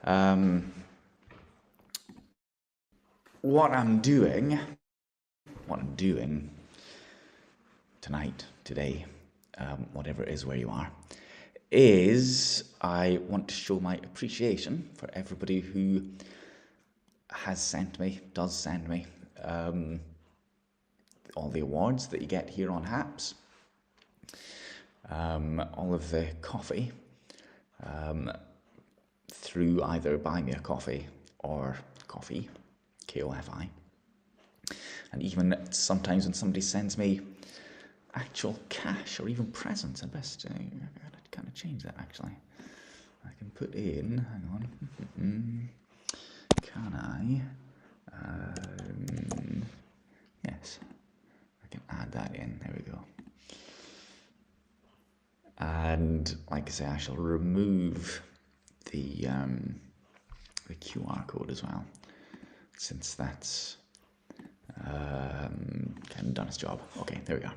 Um, what I'm doing tonight, today, whatever it is where you are, is I want to show my appreciation for everybody who has sent me, does send me, all the awards that you get here on HAPS, all of the coffee, through either Buy Me a Coffee or Ko-fi, K-O-F-I. And even sometimes when somebody sends me actual cash or even presents, I best I gotta kind of change that actually. I can put in, hang on, can I? Yes, I can add that in, there we go. And like I say, I shall remove the QR code as well, since that's kind of done its job. Okay, there we go.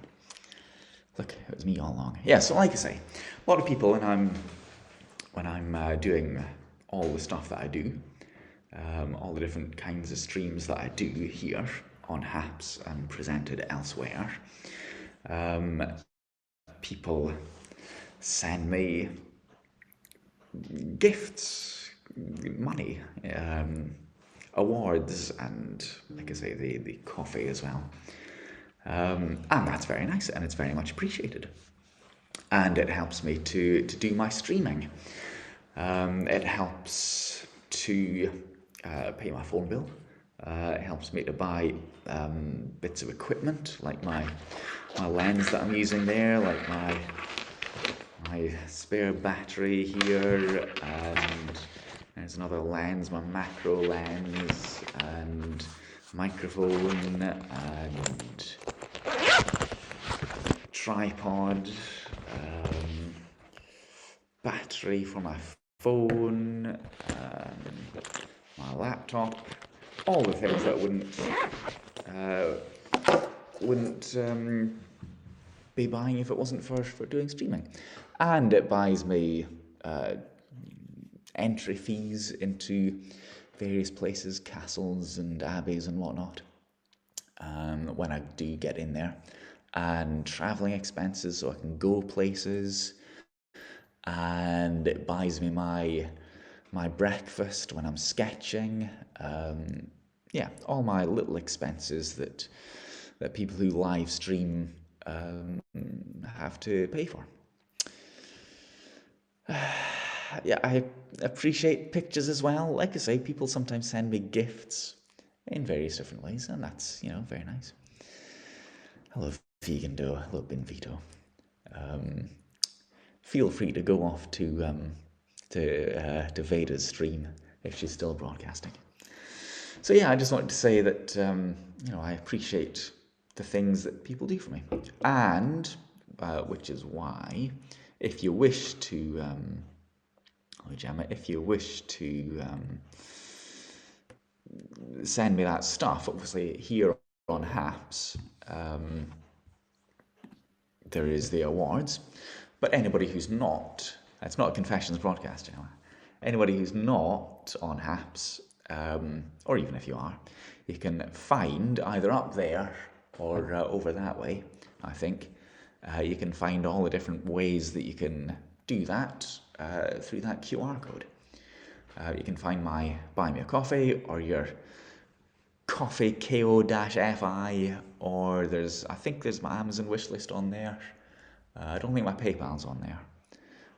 Look, it was me all along. Yeah, so like I say, a lot of people when I'm doing all the stuff that I do, all the different kinds of streams that I do here on HAPS and presented elsewhere, people send me gifts, money, awards, and like I say, the coffee as well. And that's very nice, and it's very much appreciated. And it helps me to do my streaming. It helps to pay my phone bill. It helps me to buy bits of equipment, like my lens that I'm using there, like my spare battery here, and there's another lens, my macro lens, and microphone, and tripod, battery for my phone, my laptop, all the things that wouldn't be buying if it wasn't for doing streaming. And it buys me entry fees into various places, castles and abbeys and whatnot, when I do get in there, and travelling expenses so I can go places, and it buys me my breakfast when I'm sketching, yeah, all my little expenses that people who live stream have to pay for. Yeah, I appreciate pictures as well. Like I say, people sometimes send me gifts in various different ways, and that's, very nice. Hello, Vegan Dough. Hello, Bin Vito. Feel free to go off to Veda's stream if she's still broadcasting. So yeah, I just wanted to say that I appreciate the things that people do for me, and which is why, if you wish to, Gemma, if you wish to send me that stuff, obviously here on HAPS, there is the awards, but anybody who's not, it's not a Confessions broadcast, anybody who's not on HAPS, or even if you are, you can find either up there or over that way, I think. You can find all the different ways that you can do that through that QR code. You can find my Buy Me a Coffee or your Coffee KO-FI, or I think there's my Amazon wishlist on there. I don't think my PayPal's on there,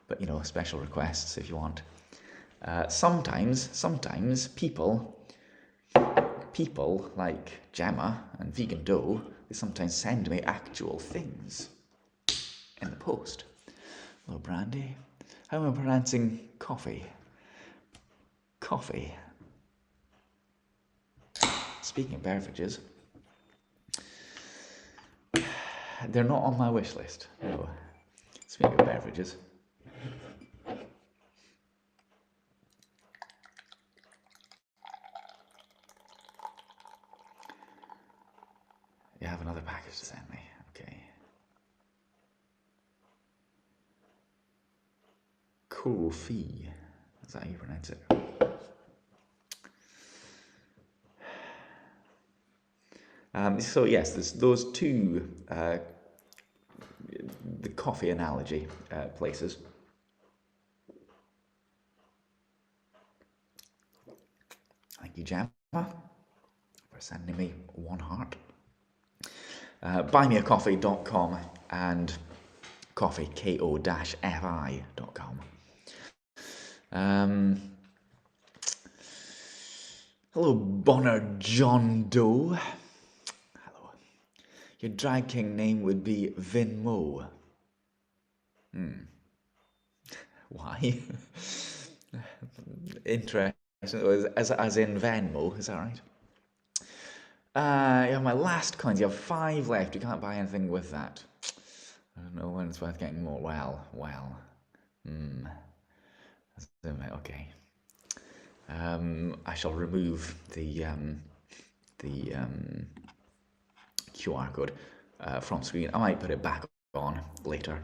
but special requests if you want. Sometimes people like Gemma and Vegan Dough, they sometimes send me actual things in the post. Hello, Brandy. How am I pronouncing coffee? Coffee. Speaking of beverages, they're not on my wish list. No. Speaking of beverages, you have another package to send me. Okay. Ko-fi. Is that how you pronounce it? So yes, there's those two, the coffee analogy places. Thank you, Gemma, for sending me one heart. Buymeacoffee.com and coffee, ko-fi.com. Hello, Bonner John Doe. Hello. Your drag king name would be Vin Mo. Why? Interesting. As in Venmo, is that right? You have my last coins. You have 5 left. You can't buy anything with that. I don't know when it's worth getting more. Well. Okay. I shall remove the QR code from screen. I might put it back on later.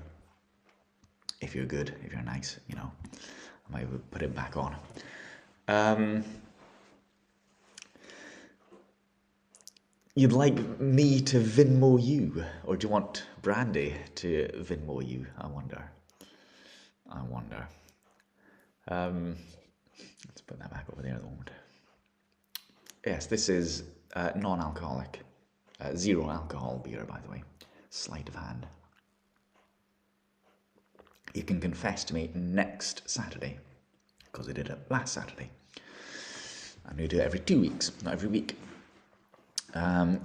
If you're good, if you're nice, you know, I might put it back on. You'd like me to Venmo you, or do you want Brandy to Venmo you? I wonder. Let's put that back over there at the moment. Yes, this is non-alcoholic, 0 alcohol beer, by the way. Sleight of hand. You can confess to me next Saturday, because I did it last Saturday. I'm going to do it every 2 weeks, not every week.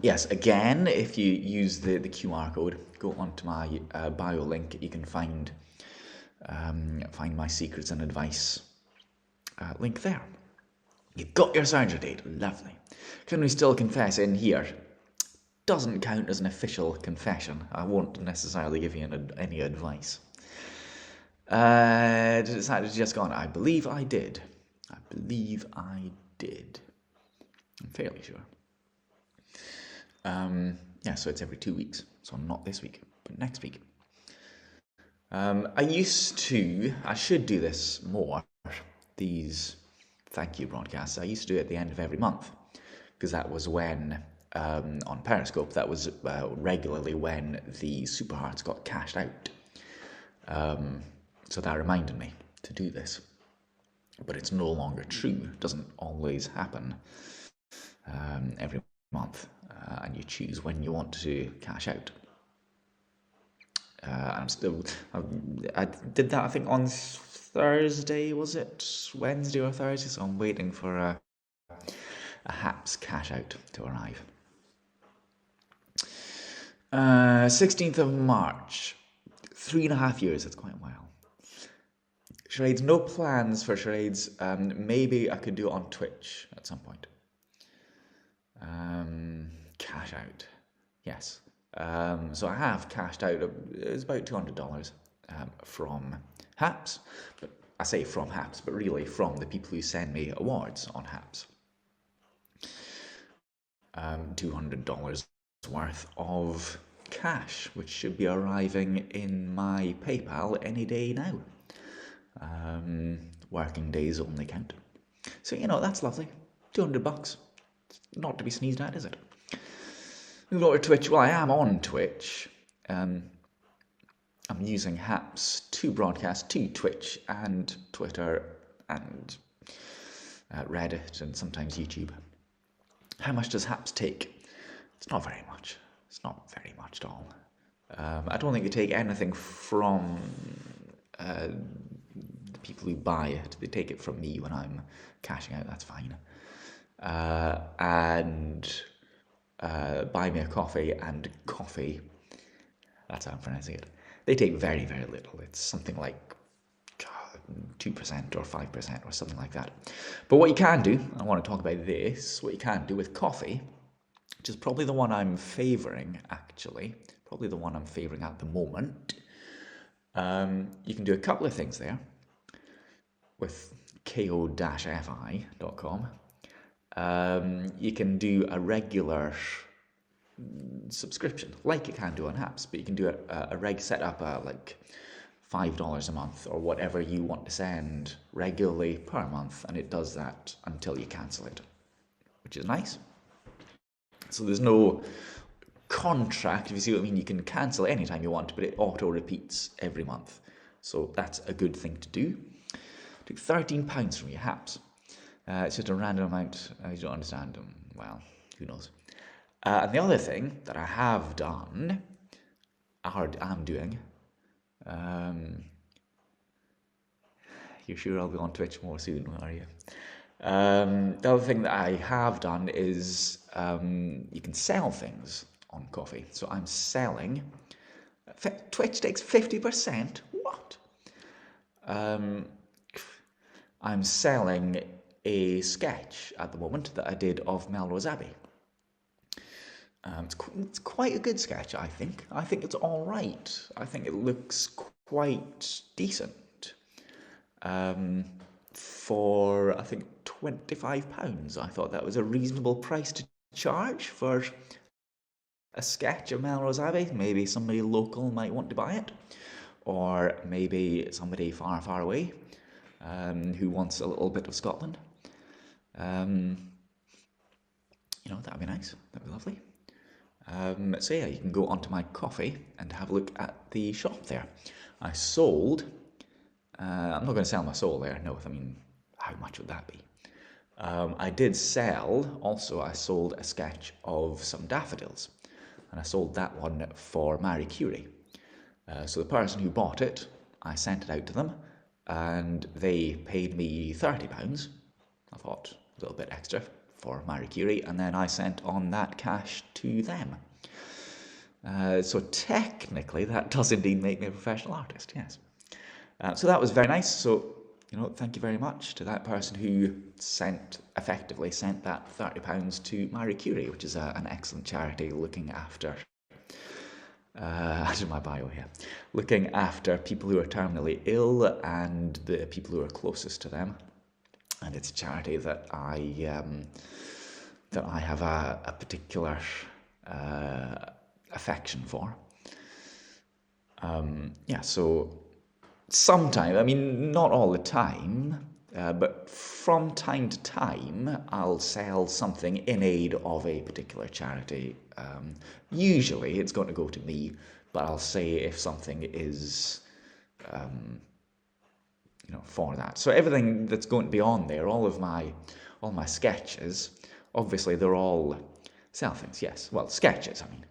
Yes, again, if you use the QR code, go onto my bio link, you can find my secrets and advice link there. You've got your surgery date, lovely. Can we still confess in here? Doesn't count as an official confession. I won't necessarily give you any advice. Did it just gone? I believe I did. I'm fairly sure. Yeah, so it's every 2 weeks. So not this week, but next week. I should do this more, these thank you broadcasts. I used to do it at the end of every month, because that was when, on Periscope, that was regularly when the Super Hearts got cashed out. So that reminded me to do this. But it's no longer true. It doesn't always happen every month, and you choose when you want to cash out. I did that, I think, on Thursday, was it? Wednesday or Thursday? So I'm waiting for a HAPS cash out to arrive. 16th of March. 3.5 years, that's quite a while. Charades, no plans for charades. Maybe I could do it on Twitch at some point. Cash out. Yes. So I have cashed out, it's about $200 from HAPS. But I say from HAPS, but really from the people who send me awards on HAPS. $200 worth of cash, which should be arriving in my PayPal any day now. Working days only count. So, you know, that's lovely. $200. It's not to be sneezed at, is it? Move over to Twitch. Well, I am on Twitch. I'm using HAPS to broadcast to Twitch and Twitter and Reddit and sometimes YouTube. How much does HAPS take? It's not very much. It's not very much at all. I don't think they take anything from the people who buy it. They take it from me when I'm cashing out, that's fine. And Buy Me a Coffee and Coffee, that's how I'm pronouncing it, they take very, very little. It's something like 2% or 5% or something like that. But what you can do, I want to talk about this, what you can do with coffee, which is probably the one I'm favouring, actually, probably the one I'm favouring at the moment. You can do a couple of things there with ko-fi.com. You can do a regular subscription, like you can do on HAPS, but you can do set up like $5 a month or whatever you want to send regularly per month, and it does that until you cancel it, which is nice. So there's no contract, if you see what I mean. You can cancel anytime you want, but it auto repeats every month. So that's a good thing to do. Took £13 from your Haps. It's just a random amount. You don't understand them. Well, who knows? And the other thing that I have done, or am doing, you're sure I'll be on Twitch more soon, are you? The other thing that I have done is you can sell things on Ko-fi. So I'm selling. Twitch takes 50%. What? I'm selling a sketch at the moment that I did of Melrose Abbey. It's quite a good sketch, I think. I think it's all right. I think it looks quite decent. For, I think, £25. I thought that was a reasonable price to charge for a sketch of Melrose Abbey. Maybe somebody local might want to buy it, or maybe somebody far, far away who wants a little bit of Scotland. That'd be nice. That'd be lovely. So yeah, you can go onto my Ko-fi and have a look at the shop there. I sold. I'm not going to sell my soul there. No, I mean, how much would that be? I did sell. Also, I sold a sketch of some daffodils, and I sold that one for Marie Curie. So the person who bought it, I sent it out to them, and they paid me £30. I thought a little bit extra for Marie Curie, and then I sent on that cash to them. So technically, that does indeed make me a professional artist, yes. So that was very nice. So, thank you very much to that person who effectively sent that £30 to Marie Curie, which is an excellent charity looking after, in my bio here, looking after people who are terminally ill and the people who are closest to them. And it's a charity that I have a particular affection for. So sometimes, I mean, not all the time, but from time to time, I'll sell something in aid of a particular charity. Usually it's going to go to me, but I'll say if something is for that. So everything that's going to be on there, all my sketches, obviously they're all sell things. Yes, well, sketches. I mean,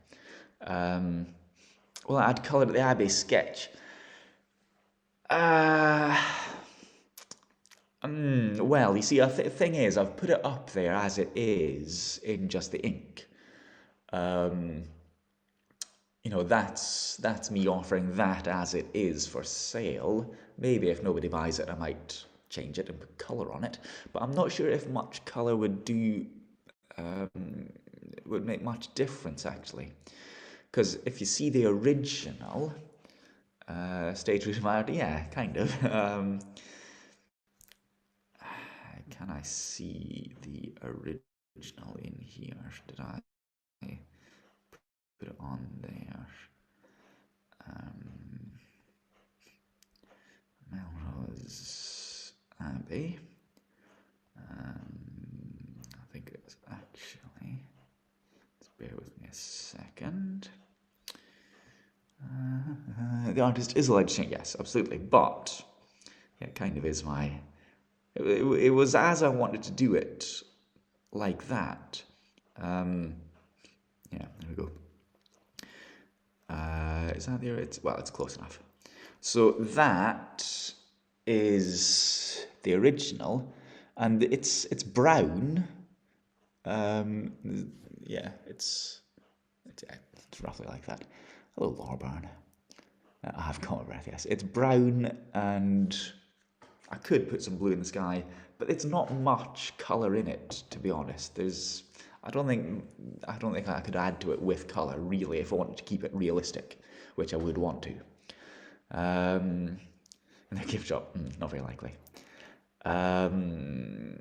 well, I'd call it the Abbey sketch. Well, you see, the thing is, I've put it up there as it is in just the ink. That's me offering that as it is for sale. Maybe if nobody buys it, I might change it and put colour on it. But I'm not sure if much colour would make much difference, actually. Because if you see the original, Stay True to My Art, yeah, kind of. Can I see the original in here? Did I put it on there? Melrose Abbey. I think it's actually. Let's bear with me a second. The artist is allowed to change, yes, absolutely, but it kind of is my. It was as I wanted to do it, like that. There we go. Is that there? It's close enough. So that is the original, and it's brown. It's roughly like that. Hello, Lorburn. I have caught my breath. Yes, it's brown, and I could put some blue in the sky, but it's not much colour in it, to be honest. I don't think I could add to it with colour, really, if I wanted to keep it realistic, which I would want to. In a gift shop, not very likely. Starting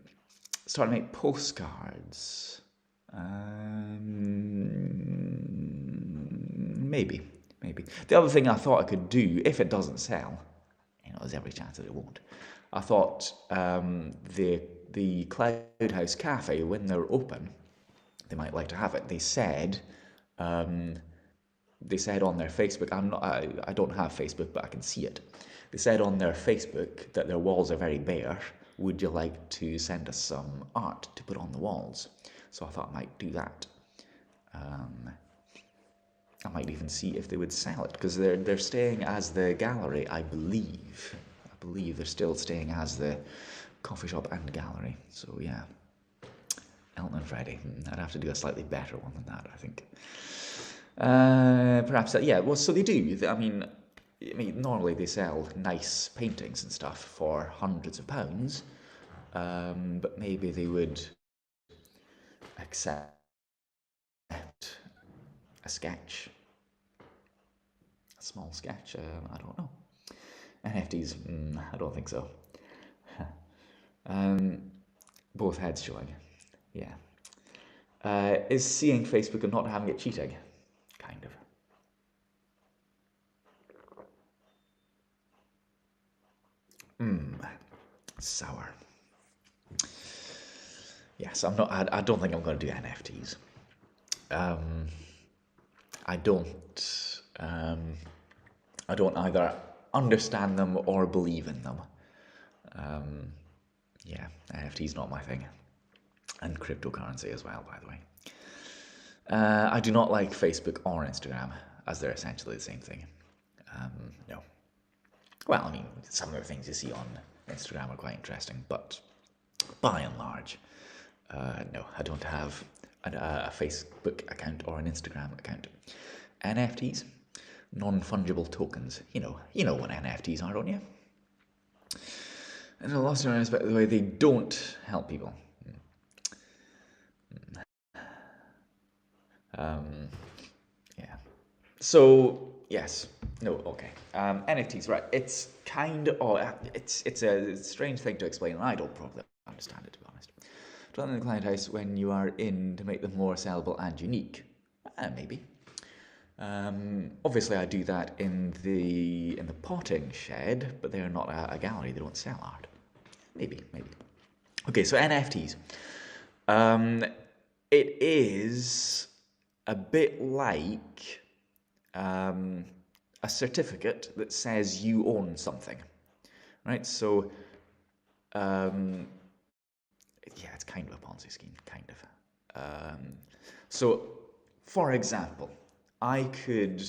to make postcards. Maybe. The other thing I thought I could do, if it doesn't sell, there's every chance that it won't. I thought the Cloud House Cafe, when they're open, they might like to have it. They said on their Facebook, I don't have Facebook, but I can see it. They said on their Facebook that their walls are very bare. Would you like to send us some art to put on the walls? So I thought I might do that. I might even see if they would sell it, because they're staying as the gallery, I believe. I believe they're still staying as the coffee shop and gallery. So yeah, Elton and Freddy. I'd have to do a slightly better one than that, I think. Perhaps yeah. Well, so they do. I mean, normally they sell nice paintings and stuff for hundreds of pounds, but maybe they would accept a sketch, a small sketch. I don't know. NFTs. I don't think so. Both heads showing. Yeah. Is seeing Facebook and not having it cheating? Kind of. Sour. Yes, I'm not. I don't think I'm going to do NFTs. I don't. I don't either understand them or believe in them. Yeah, NFTs not my thing, and cryptocurrency as well, by the way. I do not like Facebook or Instagram, as they're essentially the same thing. No. Well, I mean, some of the things you see on Instagram are quite interesting, but by and large, no, I don't have a Facebook account or an Instagram account. NFTs, non-fungible tokens. You know what NFTs are, don't you? And I lost your respect the way they don't help people. Yeah. So yes, no, okay. NFTs, right? It's kind of it's a strange thing to explain, and I don't probably understand it, to be honest. Dwelling in the client house when you are in to make them more sellable and unique, maybe. Obviously, I do that in the potting shed, but they're not a gallery. They don't sell art. Maybe. Okay, so NFTs. It is a bit like a certificate that says you own something, right? So, yeah, it's kind of a Ponzi scheme, kind of. So, for example, I could,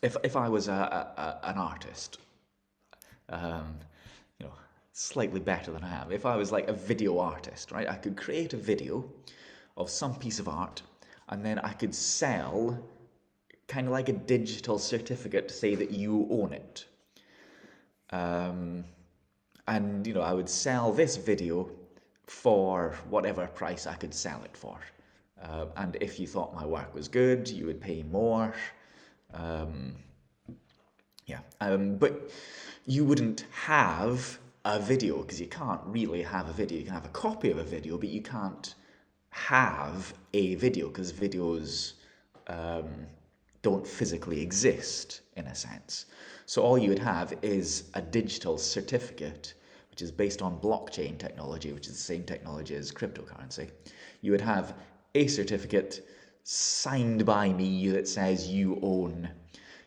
if I was an artist, slightly better than I am. If I was like a video artist, right, I could create a video of some piece of art, and then I could sell kind of like a digital certificate to say that you own it. And I would sell this video for whatever price I could sell it for. And if you thought my work was good, you would pay more. But you wouldn't have a video, because you can't really have a video. You can have a copy of a video, but you can't have a video, because videos don't physically exist, in a sense. So all you would have is a digital certificate, which is based on blockchain technology, which is the same technology as cryptocurrency. You would have a certificate signed by me that says you own.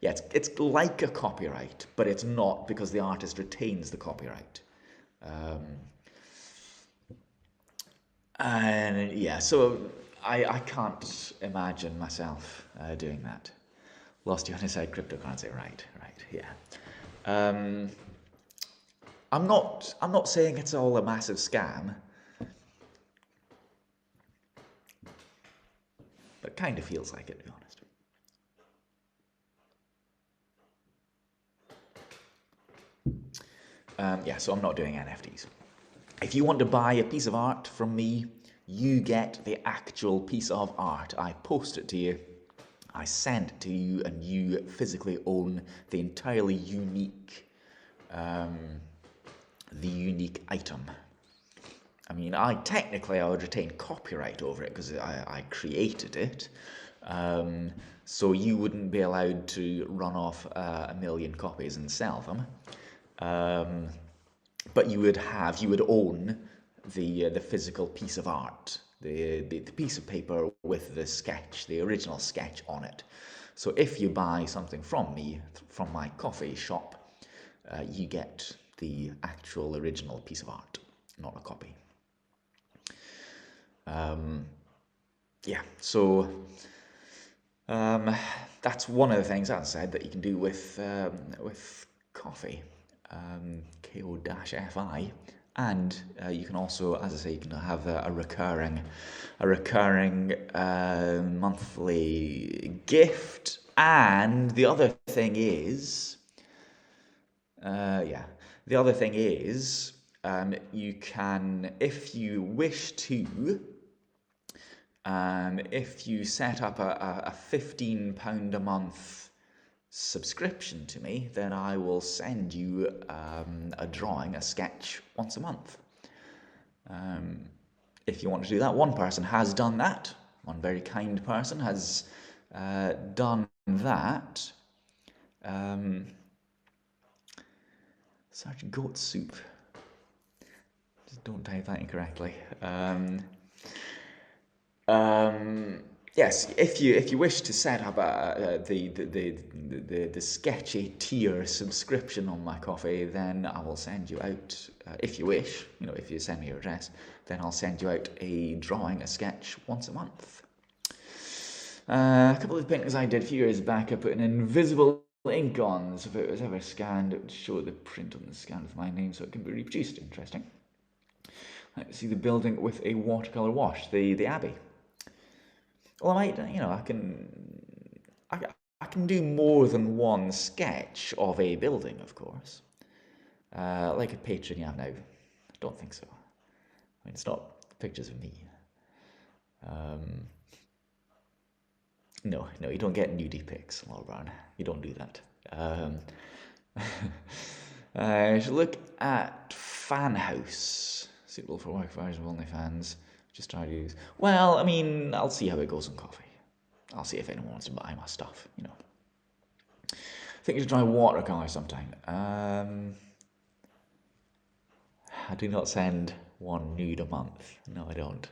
Yeah, it's like a copyright, but it's not, because the artist retains the copyright. And yeah, so I can't imagine myself doing that. Lost you on his side, cryptocurrency, right, yeah. I'm not saying it's all a massive scam, but it kind of feels like it, to be honest. Yeah, so I'm not doing NFTs. If you want to buy a piece of art from me, you get the actual piece of art. I post it to you, I send it to you, and you physically own the entirely unique, item. I mean, I would retain copyright over it because I created it. So you wouldn't be allowed to run off a million copies and sell them. But you would own the physical piece of art the piece of paper with the sketch, the original sketch on it. So if you buy something from me, from my coffee shop, you get the actual original piece of art, not a copy. Yeah, so that's one of the things, as I said, that you can do with coffee, ko-fi, and you can also, as I say, you can have a recurring monthly gift. And the other thing is, you can, if you wish to. If you set up a £15 a month subscription to me, then I will send you a drawing, a sketch once a month. If you want to do that, one person has done that. One very kind person has done that. Such goat soup. Just don't type that incorrectly. Yes, if you wish to set up the sketchy tier subscription on my coffee, then I will send you out. If you wish, if you send me your address, then I'll send you out a drawing, a sketch once a month. A couple of paintings I did a few years back, I put an invisible ink on, so if it was ever scanned, it would show the print on the scan with my name, so it can be reproduced. Interesting. Let's see the building with a watercolor wash, the Abbey. Well, I can do more than one sketch of a building, of course. Like a patron you have now. I don't think so. I mean, it's not pictures of me. No, you don't get nudie pics, Laura Brown. You don't do that. You should look at Fan House, suitable for work-fires of OnlyFans. Just try to use. Well, I mean, I'll see how it goes on coffee. I'll see if anyone wants to buy my stuff. I think you should try watercolor sometime. I do not send one nude a month. No, I don't.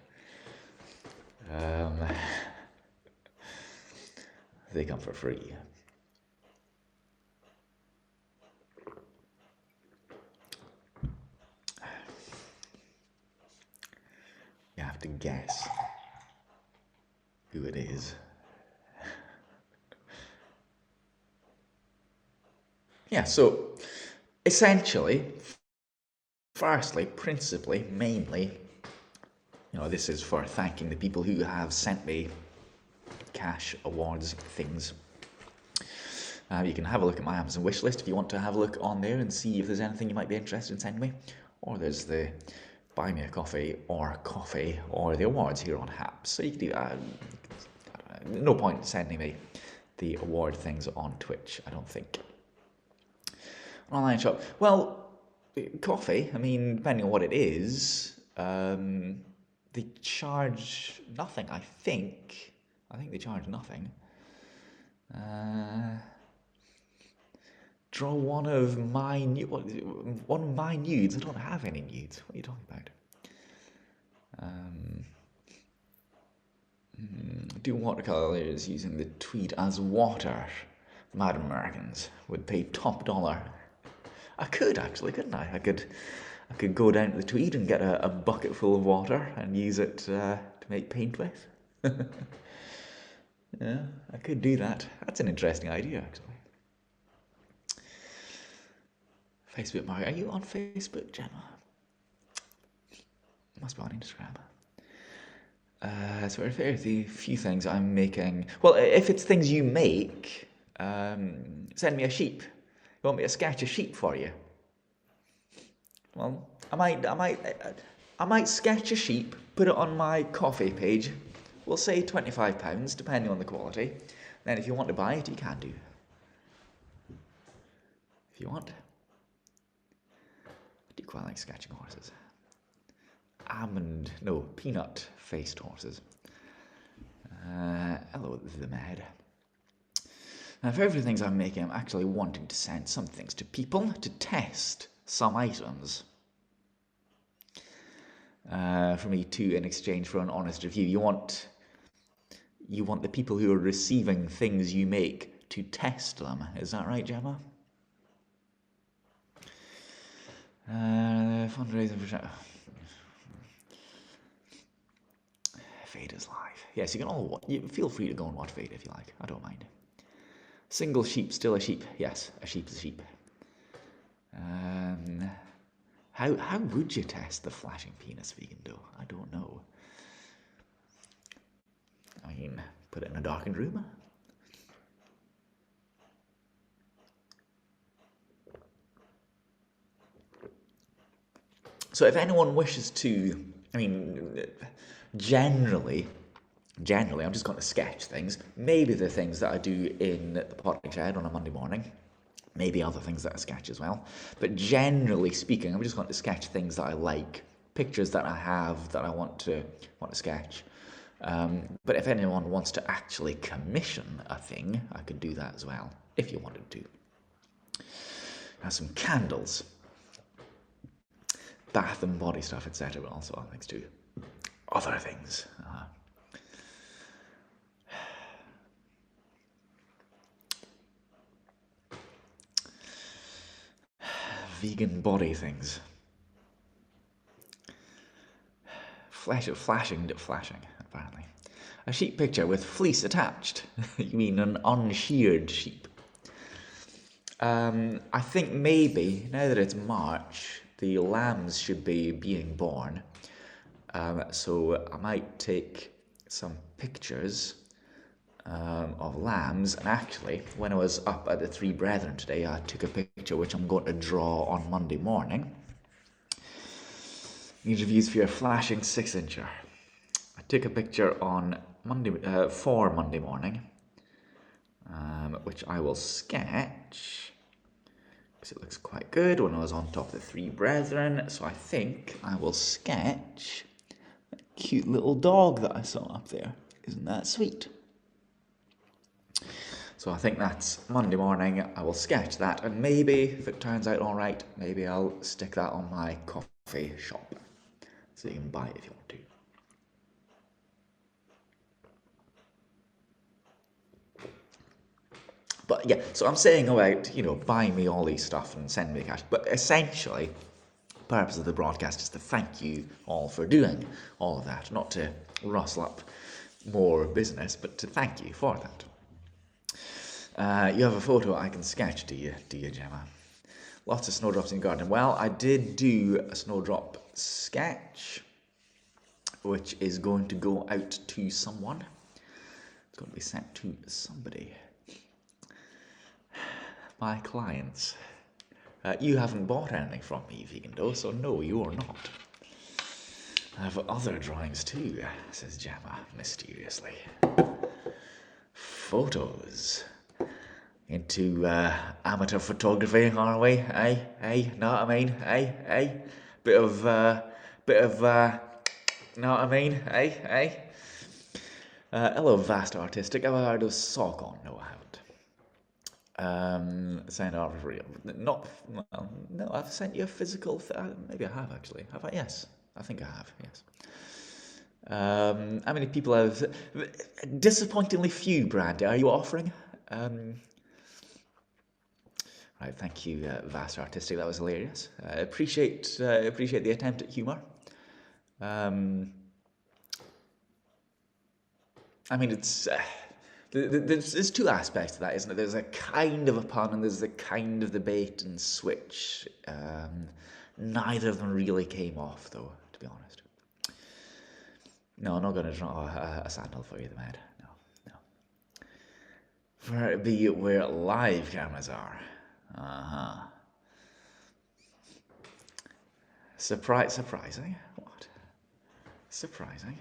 They come for free. You have to guess who it is. Yeah, so essentially, firstly, principally, mainly, this is for thanking the people who have sent me cash, awards, things. You can have a look at my Amazon wish list if you want to have a look on there and see if there's anything you might be interested in sending me. Or there's the Buy Me a Coffee or the awards here on HAPS. So you can do that. No point sending me the award things on Twitch, I don't think. An online shop. Well, coffee, I mean, depending on what it is, they charge nothing, I think. I think they charge nothing. Draw one of my nudes. I don't have any nudes. What are you talking about? Do watercolors using the tweed as water. Mad Americans would pay top dollar. I could actually, couldn't I? I could go down to the Tweed and get a bucket full of water and use it to make paint with. Yeah, I could do that. That's an interesting idea, actually. Facebook Market. Are you on Facebook, Gemma? Must be on Instagram. So the few things I'm making. Well, if it's things you make, send me a sheep. You want me to sketch a sheep for you? Well, I might sketch a sheep, put it on my coffee page. We'll say £25, depending on the quality. Then if you want to buy it, you can do. If you want. I do quite like sketching horses. Peanut-faced horses. Hello, the Mad. Now, for every things I'm making, I'm actually wanting to send some things to people to test some items. for me too in exchange for an honest review. You want the people who are receiving things you make to test them. Is that right, Gemma? Fundraising for Vader's live. Yes, you can all feel free to go and watch Vader if you like. I don't mind. Single sheep, still a sheep. Yes, a sheep's a sheep. How would you test the flashing penis vegan dough? I don't know. I mean, put it in a darkened room. So if anyone wishes to, I mean, generally, I'm just going to sketch things. Maybe the things that I do in the potting shed on a Monday morning. Maybe other things that I sketch as well. But generally speaking, I'm just going to sketch things that I like, pictures that I have that I want to sketch. But if anyone wants to actually commission a thing, I could do that as well, if you wanted to. Now some candles. Bath and body stuff, etc., but also thanks to other things. Vegan body things. Flashing, apparently. A sheep picture with fleece attached. You mean an unsheared sheep? I think maybe, now that it's March, the lambs should be being born. So I might take some pictures of lambs. And actually, when I was up at the Three Brethren today, I took a picture which I'm going to draw on Monday morning. Need reviews for your flashing 6-incher. I took a picture on for Monday morning, which I will sketch because it looks quite good when I was on top of the Three Brethren. So I think I will sketch a cute little dog that I saw up there. Isn't that sweet? So I think that's Monday morning. I will sketch that, and maybe if it turns out all right, maybe I'll stick that on my coffee shop, so you can buy it if you want to. But yeah, so I'm saying about, buy me all these stuff and send me cash. But essentially, the purpose of the broadcast is to thank you all for doing all of that. Not to rustle up more business, but to thank you for that. You have a photo I can sketch, do you, Gemma? Lots of snowdrops in the garden. Well, I did do a snowdrop sketch, which is going to go out to someone. It's going to be sent to somebody. My clients. You haven't bought anything from me, Vegan Dough, so no, you're not. I have other drawings too, says Gemma mysteriously. Photos. Into amateur photography, are we? Know what I mean? Bit of, know what I mean? Hello, Vast Artistic. Have I heard of Sock On? No, I haven't. Send art for real. No, I've sent you a physical. Maybe I have actually. Have I? Yes, I think I have. Yes. How many people have? Disappointingly few, Brandy. Are you offering? Right, thank you, Vast Artistic. That was hilarious. Appreciate the attempt at humour. I mean, it's there's two aspects to that, isn't it? There's a kind of a pun and there's a kind of the bait and switch. Neither of them really came off, though, to be honest. No, I'm not going to draw a sandal for you, the man. No. For it be where live cameras are. Surprising? What? Surprising?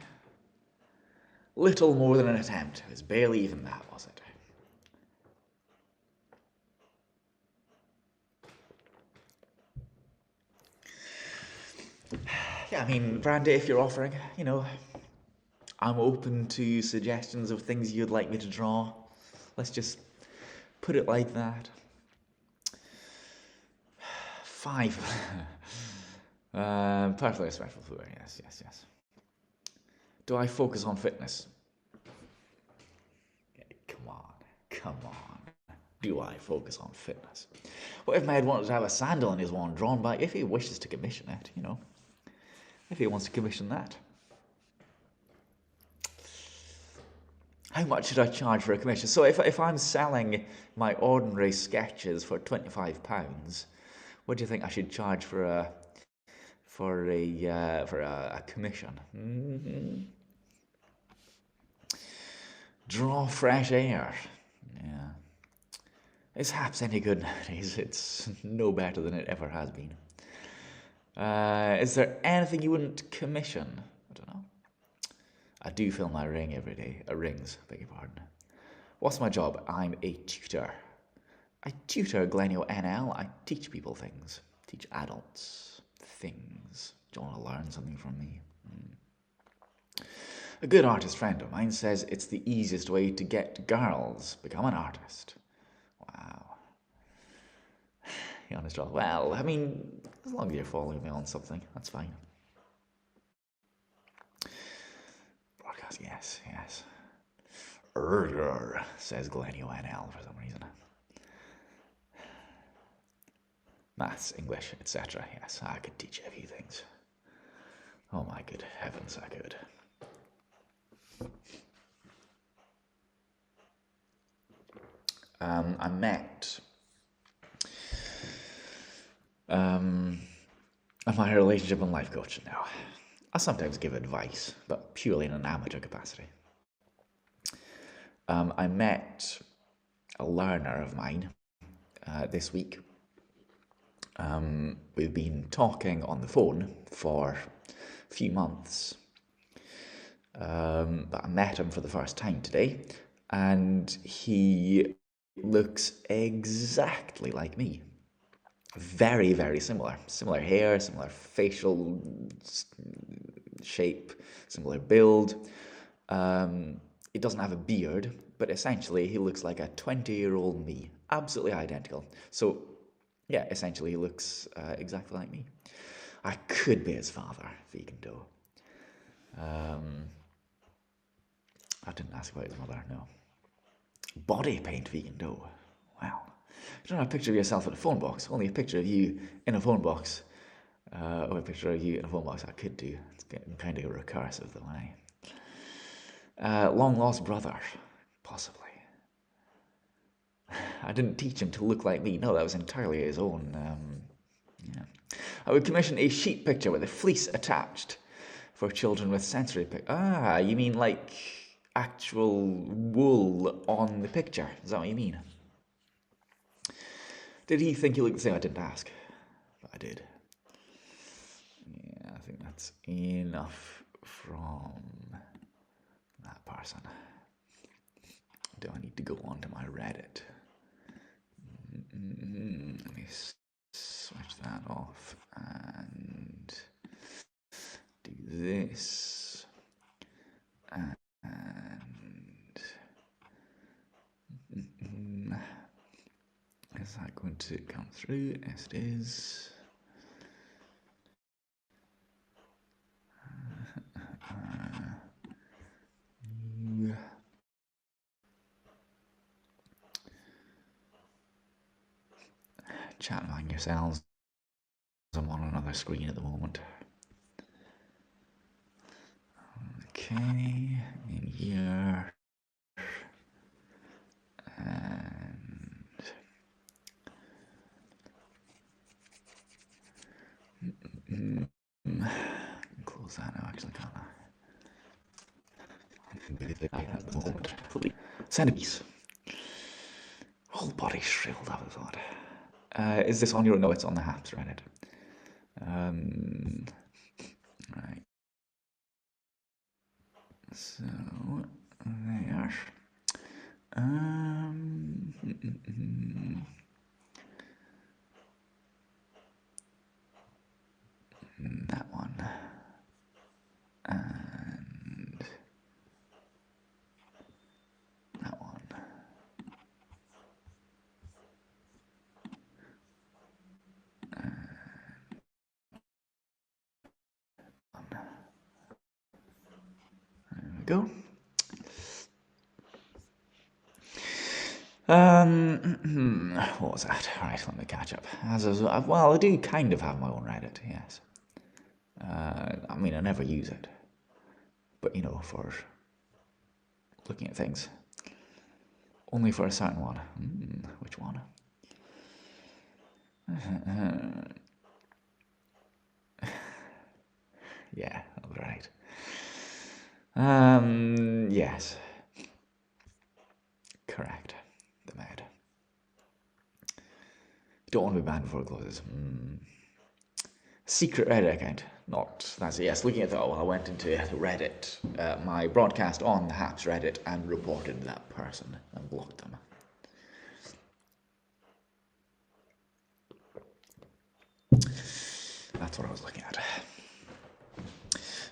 Little more than an attempt. It was barely even that, was it? Yeah, I mean, Brandy, if you're offering, I'm open to suggestions of things you'd like me to draw. Let's just put it like that. Perfectly respectful food. Yes, yes, yes. Do I focus on fitness? Come on, come on. Do I focus on fitness? What if Med wanted to have a sandal in his one drawn by, if he wishes to commission it, you know? If he wants to commission that. How much should I charge for a commission? So if I'm selling my ordinary sketches for £25, what do you think I should charge for a commission? Draw fresh air. Yeah. Is Haps any good nowadays? It's no better than it ever has been. Is there anything you wouldn't commission? I don't know. I do fill my ring every day. Rings, beg your pardon. What's my job? I'm a tutor. I tutor Glenio NL. I teach people things. Teach adults things. Do you want to learn something from me? A good artist friend of mine says it's the easiest way to get girls. Become an artist. Wow. The honest job. Well, I mean, as long as you're following me on something, that's fine. Broadcast, yes, yes. Says Glenio NL for some reason. Maths, English, etc. Yes, I could teach you a few things. Oh my good heavens, I could. I met my relationship and life coach now. I sometimes give advice, but purely in an amateur capacity. I met a learner of mine this week. We've been talking on the phone for a few months, but I met him for the first time today, and he looks exactly like me. Very, very similar. Similar hair, similar facial shape, similar build. He doesn't have a beard, but essentially he looks like a 20-year-old me. Absolutely identical. So, yeah, essentially he looks exactly like me. I could be his father, vegan dough. I didn't ask about his mother, no. Body paint vegan dough. Wow. You don't have a picture of yourself in a phone box, only a picture of you in a phone box. Or a picture of you in a phone box I could do. It's getting kind of recursive though, long lost brother, possibly. I didn't teach him to look like me. No, that was entirely his own. Yeah. I would commission a sheep picture with a fleece attached for children with sensory. You mean like actual wool on the picture? Is that what you mean? Did he think he looked the same? I didn't ask, but I did. Yeah, I think that's enough from that person. Do I need to go on to my Reddit? Let me switch that off and do this. And is that going to come through? Yes, it is. Chat among yourselves. I'm on another screen at the moment. Okay, in here. And close that now, actually, can't I? Centerpiece. Whole body shriveled up, I thought. Is this on your? No, it's on the Haps Reddit. Right. So there. That one. And that one. go. What was that? Right, let me catch up. Well, I do kind of have my own Reddit, yes. I mean, I never use it. But, for looking at things. Only for a certain one. Which one? Yeah, all right. Yes. Correct. The Med. Don't want to be banned before it closes. Secret Reddit account. That's it. Yes, looking at that, I went into Reddit, my broadcast on the Haps Reddit, and reported that person and blocked them. That's what I was looking at.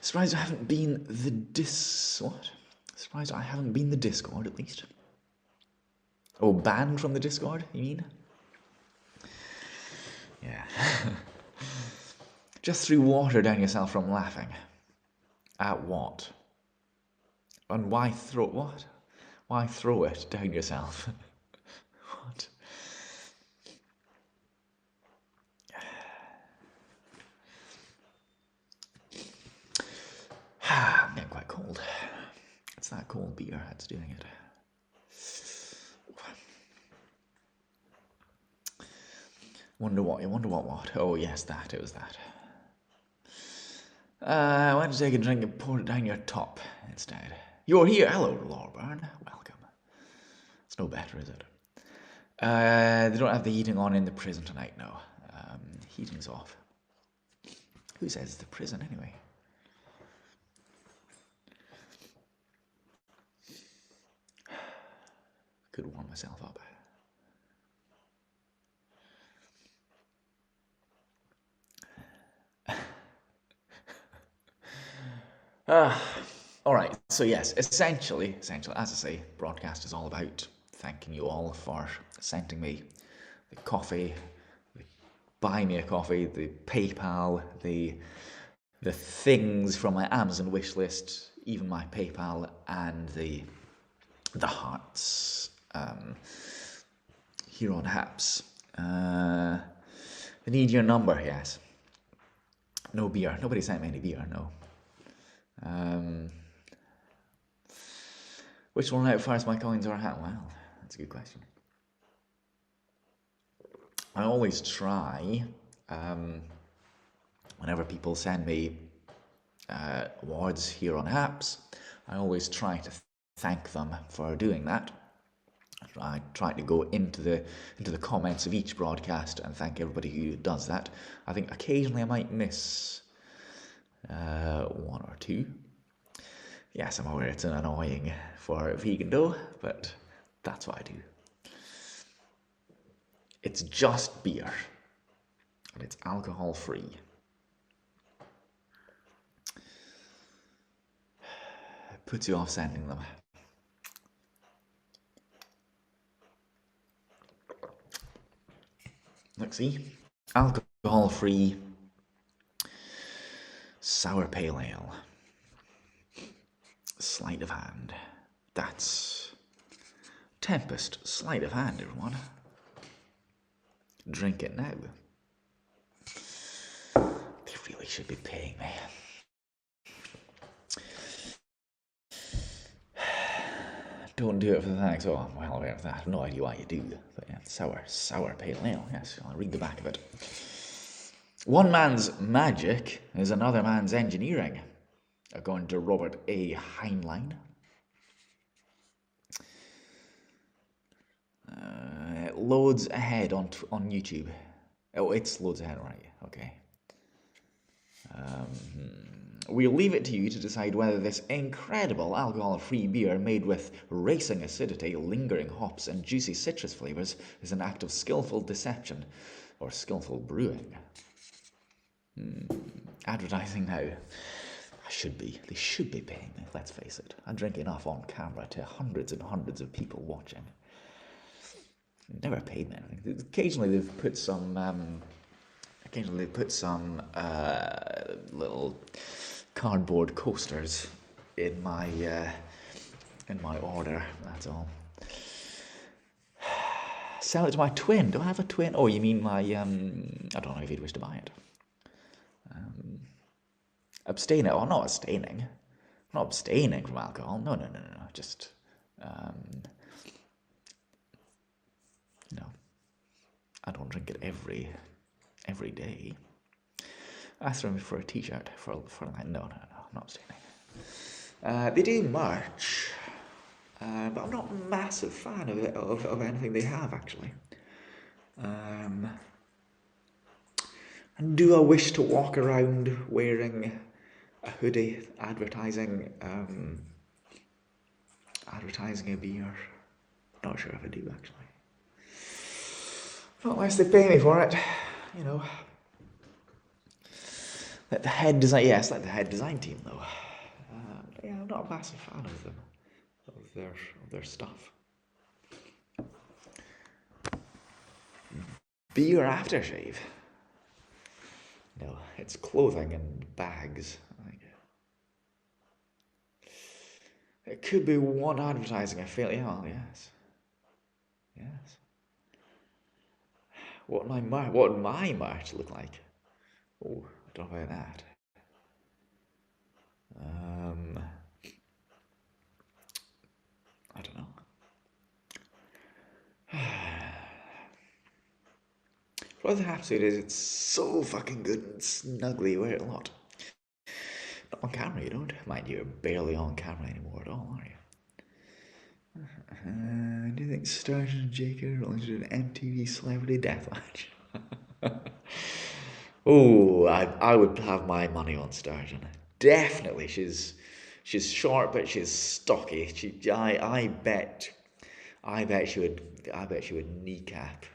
Surprised I haven't been Surprised I haven't been the Discord, at least. Oh, banned from the Discord, you mean? Yeah. Just threw water down yourself from laughing. At what? And why throw what? Why throw it down yourself? What? I'm getting quite cold. It's that cold beer that's doing it. Wonder what? Oh yes, it was that. I went to take a drink and poured it down your top instead. You're here. Hello, Lorburn. Welcome. It's no better, is it? They don't have the heating on in the prison tonight, no. Heating's off. Who says it's the prison, anyway? Could warm myself up. All right. So yes, essentially, as I say, broadcast is all about thanking you all for sending me the coffee, the buy me a coffee, the PayPal, the things from my Amazon wish list, even my PayPal, and the hearts here on Haps. I need your number, yes. No beer. Nobody sent me any beer, no. Which one outfires my coins or a hat? Well, that's a good question. I always try, whenever people send me awards here on Haps, I always try to thank them for doing that. I try to go into the comments of each broadcast and thank everybody who does that. I think occasionally I might miss one or two. Yes, I'm aware it's an annoying for vegan dough, but that's what I do. It's just beer, and it's alcohol free. It puts you off sending them. Let's see. Alcohol free sour pale ale. Sleight of hand. That's Tempest. Sleight of hand, everyone. Drink it now. They really should be paying me. Don't do it for the thanks. Oh, I'm well aware of that. I have no idea why you do. But yeah, sour pale ale. Yes, I'll read the back of it. One man's magic is another man's engineering, according to Robert A. Heinlein. It loads ahead on YouTube. Oh, it's loads ahead, right? Okay. We'll leave it to you to decide whether this incredible alcohol-free beer made with racing acidity, lingering hops, and juicy citrus flavors is an act of skillful deception or skillful brewing. Advertising now. They should be paying me, let's face it. I drink enough on camera to hundreds and hundreds of people watching. Never paid me anything. Occasionally they've put some little cardboard coasters in my order. That's all. Sell it to my twin. Do I have a twin? Oh, you mean my I don't know if you'd wish to buy it. Abstain it. Oh, I'm not abstaining. I'm not abstaining from alcohol. No. Just I don't drink it every day. Ask them for a T-shirt for that. No, I'm not abstaining. They do merch, but I'm not a massive fan of it, of anything they have actually. And do I wish to walk around wearing a hoodie advertising a beer? Not sure if I do actually. Not unless they pay me for it, you know. Let the head design team though. Yeah, I'm not a massive fan of them, of their stuff. Beer aftershave. No, it's clothing and bags. It could be one advertising I feel. Yeah, yes. What would my merch look like? Oh, I don't know about that. I don't know. What the Hapsuit is, it's so fucking good and snuggly. You wear it a lot. Not on camera, you don't. Mind you're barely on camera anymore at all, are you? Do you think Sturgeon and Jacob will do an MTV Celebrity Deathmatch? Oh, I would have my money on Sturgeon. Definitely, she's short, but she's stocky. I bet she would kneecap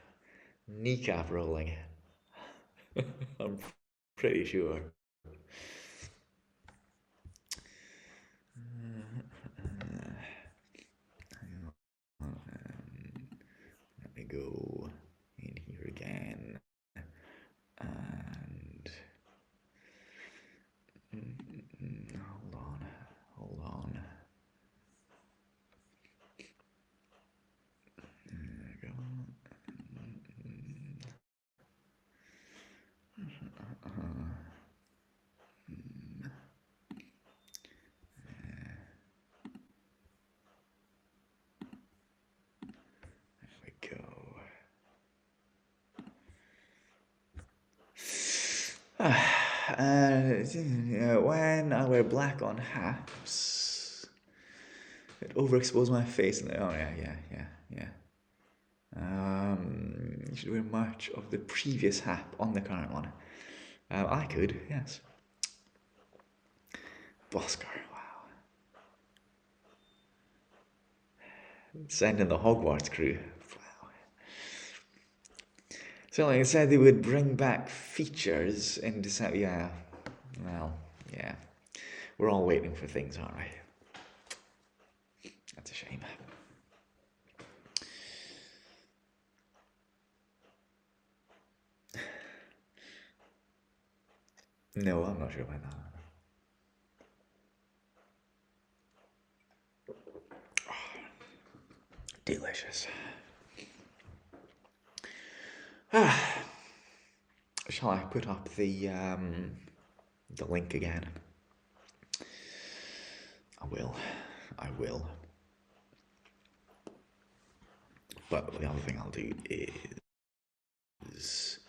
rolling. I'm pretty sure. Let me go in here again, and hold on. There we go. When I wear black on haps, it overexposes my face. Oh yeah. You should wear much of the previous hap on the current one. I could, yes. Bosker, wow. Send in the Hogwarts crew. Wow. So like I said, they would bring back features in December. Yeah, well, yeah. We're all waiting for things, aren't we? That's a shame. No, I'm not sure about that. Delicious. Shall I put up the link again? I will. But the other thing I'll do is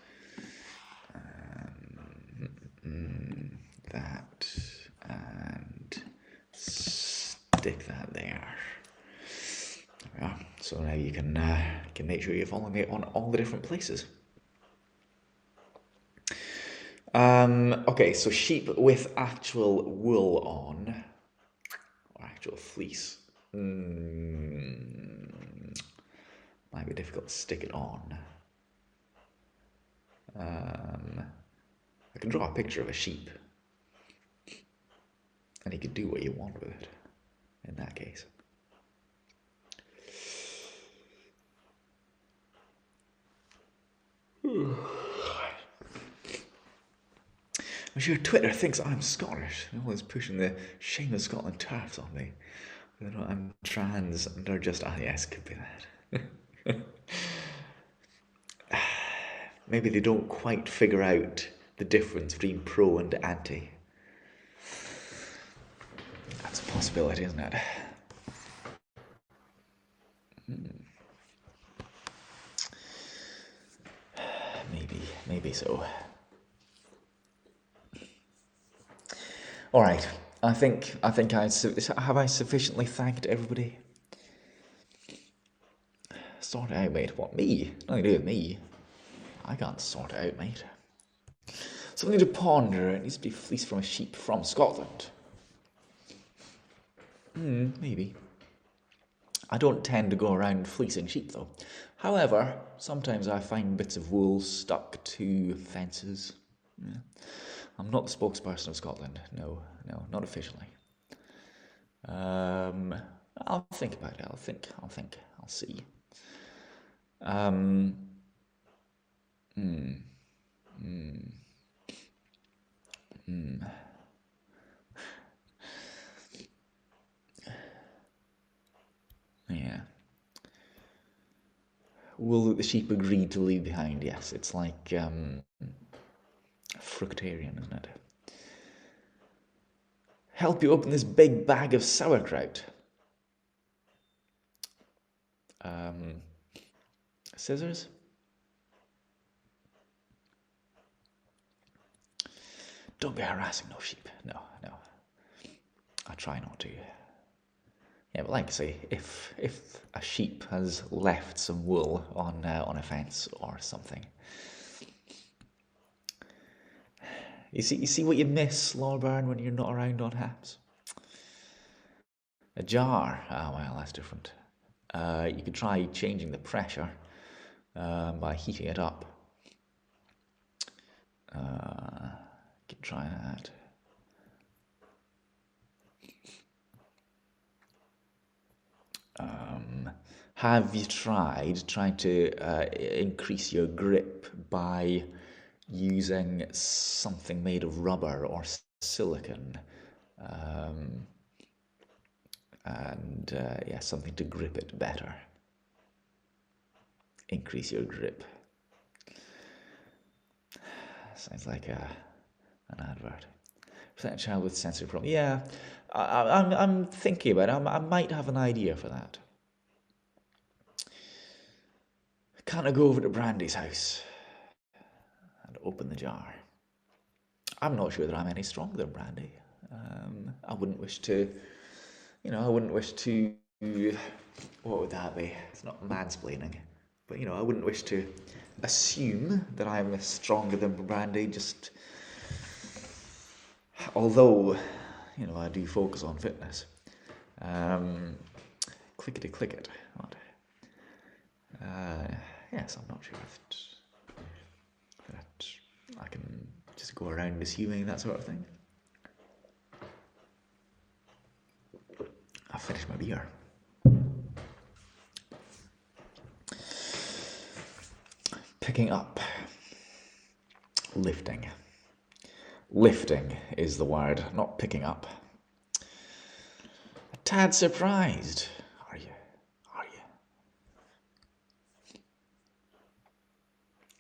that and stick that there. Yeah. So now you can make sure you're following me on all the different places. Okay, so sheep with actual wool on, or actual fleece, might be difficult to stick it on. I can draw a picture of a sheep, and you can do what you want with it, in that case. sure Twitter thinks I'm Scottish. They're always pushing the shame of Scotland turfs on me. They know I'm trans, and they're just, yes, could be that. Maybe they don't quite figure out the difference between pro and anti. That's a possibility, isn't it? Maybe so. All right. I think have I sufficiently thanked everybody? Sort it out, mate. What, me? Nothing to do with me. I can't sort it out, mate. Something to ponder. It needs to be fleeced from a sheep from Scotland. Maybe. I don't tend to go around fleecing sheep, though. However, sometimes I find bits of wool stuck to fences. Yeah. I'm not the spokesperson of Scotland. No, not officially. I'll think about it. I'll think. I'll see. Yeah. Wool that the sheep agreed to leave behind. Yes, it's like fructarian, isn't it? Help you open this big bag of sauerkraut. Scissors? Don't be harassing no sheep. No. I try not to. Yeah, but like I say, if a sheep has left some wool on a fence or something, you see what you miss, Lorburn, when you're not around on Haps. A jar. Oh well, that's different. You could try changing the pressure by heating it up. You could try that. Have you tried trying to increase your grip by using something made of rubber or silicone? Something to grip it better. Increase your grip. Sounds like an advert. Present a child with sensory problem. Yeah, I'm thinking about it. I might have an idea for that. Can't I go over to Brandy's house and open the jar? I'm not sure that I'm any stronger than Brandy. I wouldn't wish to, what would that be? It's not mansplaining, but I wouldn't wish to assume that I'm stronger than Brandy, just, although, I do focus on fitness. Clickety click it. What? Yes, I'm not sure that I can just go around assuming that sort of thing. I've finished my beer. Picking up. Lifting. Lifting is the word, not picking up. A tad surprised. Are you?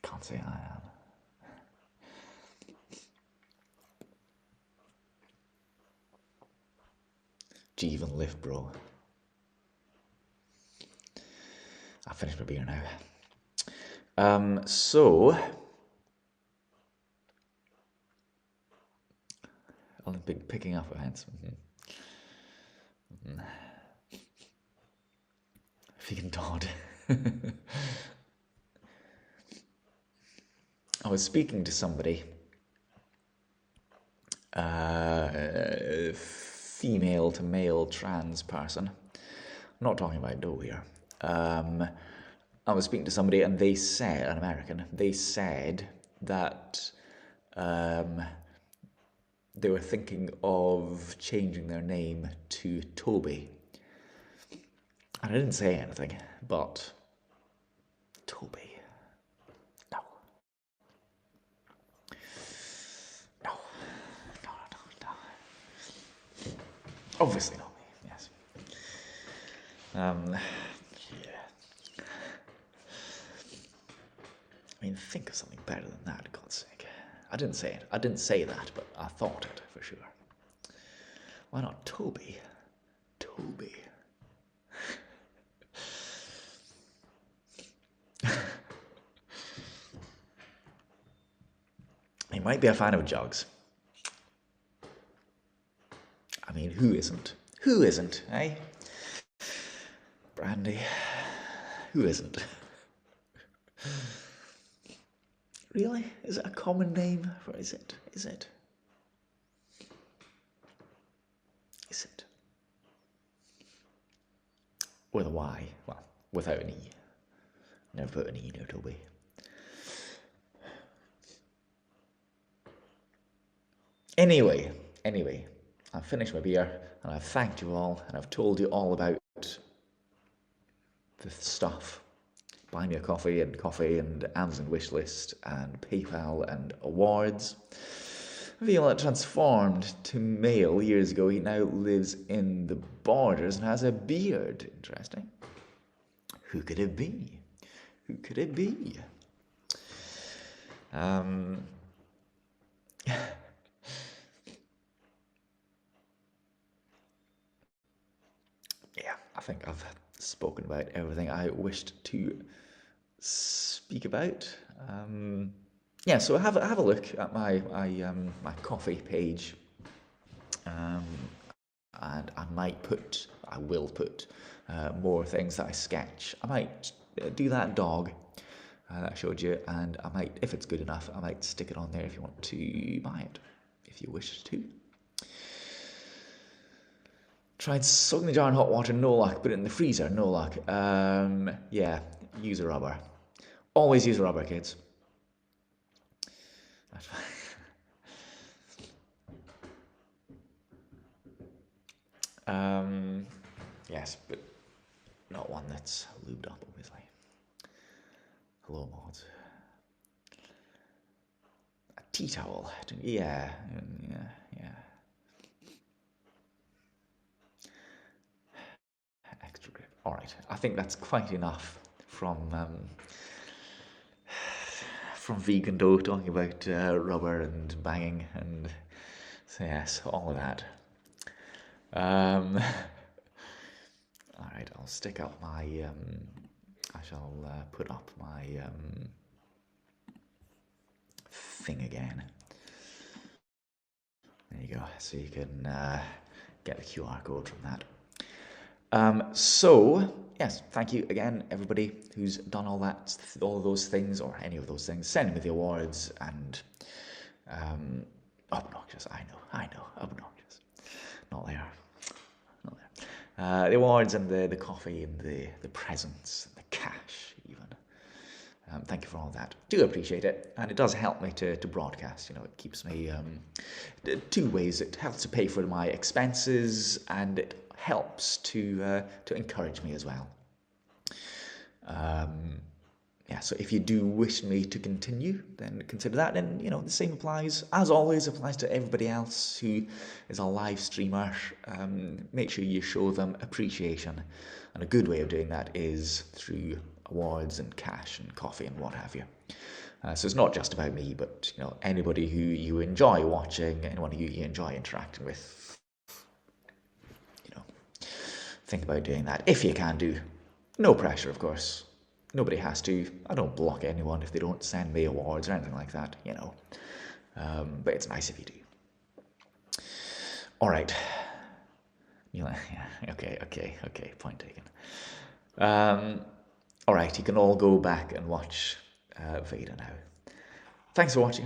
Can't say I am. Do you even lift, bro? I've finished my beer now. Olympic picking up events. Vegan Todd. I was speaking to somebody, female to male trans person. I'm not talking about Doe here. I was speaking to somebody and they said, an American, they said that they were thinking of changing their name to Toby. And I didn't say anything, but Toby. No. Obviously not me, yes. Yeah. I mean, think of something better than that, God's sake. I didn't say it. I didn't say that, but I thought it, for sure. Why not Toby? Toby. He might be a fan of jugs. I mean, who isn't? Who isn't, eh? Brandy. Who isn't? Really? Is it a common name? Or is it? Is it? Is it? With a Y. Well, without an E. Never put an E near Toby. Anyway, I've finished my beer and I've thanked you all and I've told you all about the stuff. Buy me a coffee and Amazon wishlist and PayPal and awards. Violet transformed to male years ago. He now lives in the Borders and has a beard. Interesting. Who could it be? Who could it be? Yeah, I think I've spoken about everything I wished to speak about. Yeah, so have a look at my coffee page, and I will put more things that I sketch. I might do that dog that I showed you, and I might, if it's good enough, I might stick it on there if you want to buy it, if you wish to. Tried soaking the jar in hot water, no luck. Put it in the freezer, no luck. Yeah, use a rubber. Always use a rubber, kids. That's fine. Yes, but not one that's lubed up, obviously. Hello, mods. A tea towel. Yeah. Extra grip. All right. I think that's quite enough from Vegan Dough talking about rubber and banging and so yes, all of that. All right, I'll stick up my. I shall put up my thing again. There you go. So you can get the QR code from that. So yes, thank you again, everybody who's done all of those things, or any of those things. Sending me the awards and obnoxious. I know, obnoxious. Not there. The awards and the coffee and the presents, and the cash even. Thank you for all that. Do appreciate it, and it does help me to broadcast. You know, it keeps me two ways. It helps to pay for my expenses, and it helps to encourage me as well. Yeah, so if you do wish me to continue, then consider that. And you know, the same applies, as always, applies to everybody else who is a live streamer. Make sure you show them appreciation, and a good way of doing that is through awards and cash and coffee and what have you. So it's not just about me, but you know, anybody who you enjoy watching, anyone who you enjoy interacting with. You know, think about doing that if you can do. No pressure, of course. Nobody has to. I don't block anyone if they don't send me awards or anything like that, you know. But it's nice if you do. All right. Yeah, okay. Point taken. All right, you can all go back and watch Vader now. Thanks for watching.